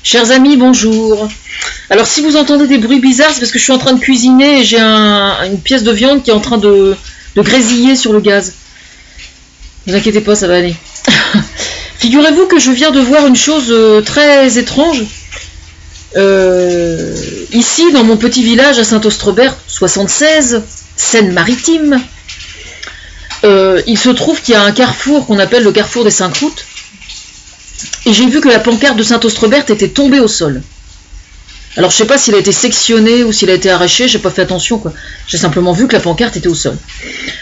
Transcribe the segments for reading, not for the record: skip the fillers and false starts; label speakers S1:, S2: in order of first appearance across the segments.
S1: Chers amis, bonjour. Alors si vous entendez des bruits bizarres, c'est parce que je suis en train de cuisiner et j'ai une pièce de viande qui est en train de grésiller sur le gaz. Ne vous inquiétez pas, ça va aller. Figurez-vous que je viens de voir une chose très étrange. Ici, dans mon petit village à Saint-Austrebert, 76, Seine-Maritime, il se trouve qu'il y a un carrefour qu'on appelle le carrefour des 5 routes. Et j'ai vu que la pancarte de Saint-Austrebert était tombée au sol. Alors je sais pas s'il a été sectionné ou s'il a été arraché, j'ai pas fait attention quoi. J'ai simplement vu que la pancarte était au sol.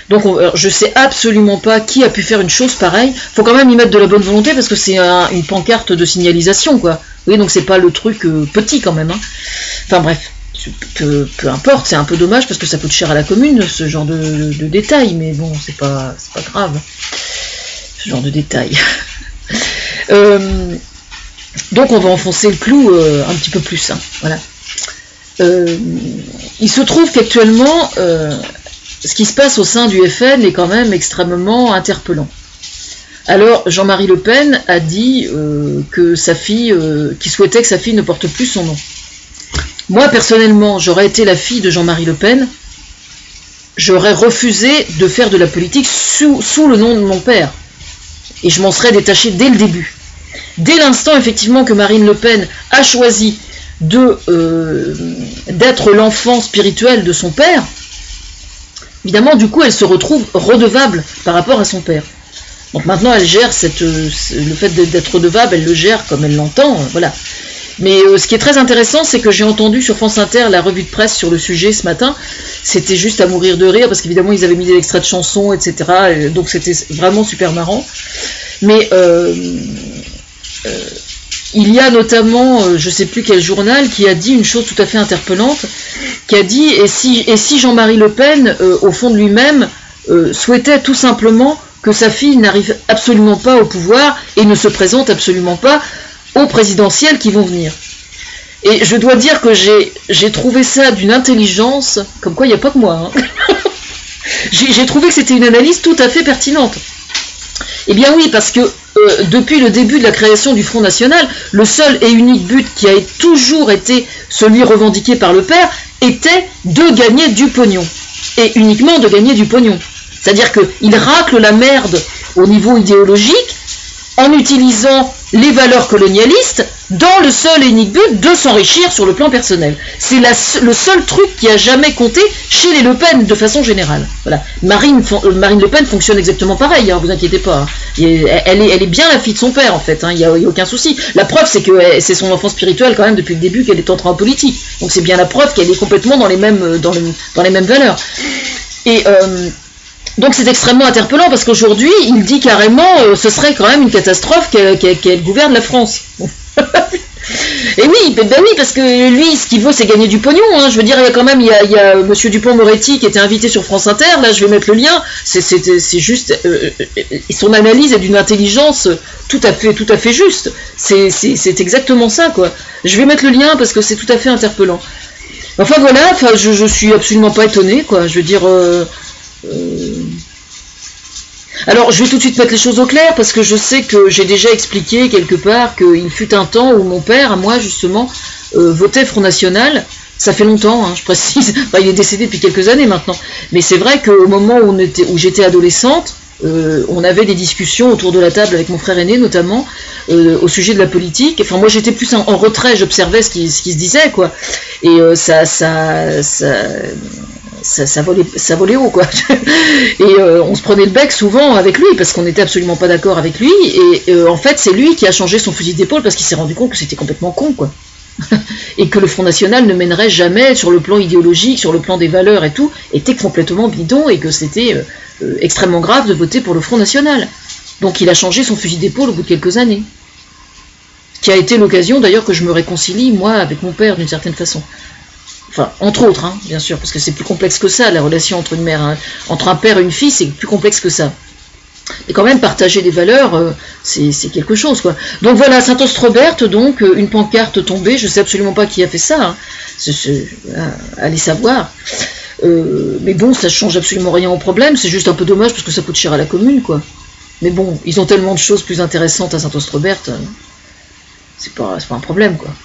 S1: Donc je sais absolument pas qui a pu faire une chose pareille. Faut quand même y mettre de la bonne volonté parce que c'est une pancarte de signalisation quoi. Oui, donc c'est pas le truc petit quand même. Hein. Enfin bref, peu importe, c'est un peu dommage parce que ça coûte cher à la commune ce genre de détails, mais bon c'est pas grave. Ce genre de détails. Donc on va enfoncer le clou un petit peu plus. Hein, voilà. Il se trouve qu'actuellement, ce qui se passe au sein du FN est quand même extrêmement interpellant. Alors Jean-Marie Le Pen a dit que sa fille, qu'il souhaitait que sa fille ne porte plus son nom. Moi personnellement, j'aurais été la fille de Jean-Marie Le Pen, j'aurais refusé de faire de la politique sous le nom de mon père. Et je m'en serais détachée dès le début. Dès l'instant, effectivement, que Marine Le Pen a choisi d'être l'enfant spirituel de son père, évidemment, du coup, elle se retrouve redevable par rapport à son père. Donc maintenant, elle gère le fait d'être redevable, elle le gère comme elle l'entend, voilà. Mais ce qui est très intéressant, c'est que j'ai entendu sur France Inter la revue de presse sur le sujet ce matin. C'était juste à mourir de rire, parce qu'évidemment, ils avaient mis des extraits de chansons, etc. Et donc c'était vraiment super marrant. Mais il y a notamment, je ne sais plus quel journal, qui a dit une chose tout à fait interpellante, qui a dit, et si Jean-Marie Le Pen, au fond de lui-même, souhaitait tout simplement que sa fille n'arrive absolument pas au pouvoir et ne se présente absolument pas aux présidentielles qui vont venir. Et je dois dire que j'ai trouvé ça d'une intelligence, comme quoi il n'y a pas que moi. Hein. J'ai trouvé que c'était une analyse tout à fait pertinente. Eh bien oui, parce que depuis le début de la création du Front National, le seul et unique but qui a toujours été celui revendiqué par le père était de gagner du pognon. Et uniquement de gagner du pognon. C'est-à-dire qu'il racle la merde au niveau idéologique en utilisant les valeurs colonialistes dans le seul et unique but de s'enrichir sur le plan personnel. C'est le seul truc qui a jamais compté chez les Le Pen de façon générale. Voilà. Marine Le Pen fonctionne exactement pareil, hein, vous inquiétez pas. Hein. Elle est bien la fille de son père en fait, il n'y a aucun souci. La preuve c'est que c'est son enfant spirituel quand même depuis le début qu'elle est entrée en politique. Donc c'est bien la preuve qu'elle est complètement dans les mêmes valeurs. Et donc c'est extrêmement interpellant parce qu'aujourd'hui, il dit carrément ce serait quand même une catastrophe qu'elle gouverne la France. Et oui, parce que lui, ce qu'il veut, c'est gagner du pognon. Hein. Je veux dire, il y a Monsieur Dupond-Moretti qui était invité sur France Inter. Là, je vais mettre le lien. C'est juste, son analyse est d'une intelligence tout à fait juste. C'est exactement ça, quoi. Je vais mettre le lien parce que c'est tout à fait interpellant. Enfin voilà, je suis absolument pas étonné, quoi. Je veux dire. Alors je vais tout de suite mettre les choses au clair parce que je sais que j'ai déjà expliqué quelque part qu'il fut un temps où mon père, à moi justement, votait Front National. Ça fait longtemps, hein, je précise. Enfin, il est décédé depuis quelques années maintenant. Mais c'est vrai qu'au moment où j'étais adolescente, on avait des discussions autour de la table avec mon frère aîné notamment au sujet de la politique. Enfin moi j'étais plus en retrait, j'observais ce qui se disait quoi. Et ça volait haut, quoi. Et on se prenait le bec souvent avec lui, parce qu'on n'était absolument pas d'accord avec lui, et en fait, c'est lui qui a changé son fusil d'épaule, parce qu'il s'est rendu compte que c'était complètement con, quoi. Et que le Front National ne mènerait jamais, sur le plan idéologique, sur le plan des valeurs et tout, était complètement bidon, et que c'était extrêmement grave de voter pour le Front National. Donc il a changé son fusil d'épaule au bout de quelques années. Ce qui a été l'occasion, d'ailleurs, que je me réconcilie, moi, avec mon père, d'une certaine façon. Enfin, entre autres, hein, bien sûr, parce que c'est plus complexe que ça, la relation entre une mère, entre un père et une fille, c'est plus complexe que ça. Mais quand même, partager des valeurs, c'est quelque chose, quoi. Donc voilà, Saint-Austrebert, donc, une pancarte tombée, je sais absolument pas qui a fait ça, hein, allez savoir. Mais bon, ça change absolument rien au problème, c'est juste un peu dommage parce que ça coûte cher à la commune, quoi. Mais bon, ils ont tellement de choses plus intéressantes à Saint-Austrebert. c'est pas un problème, quoi.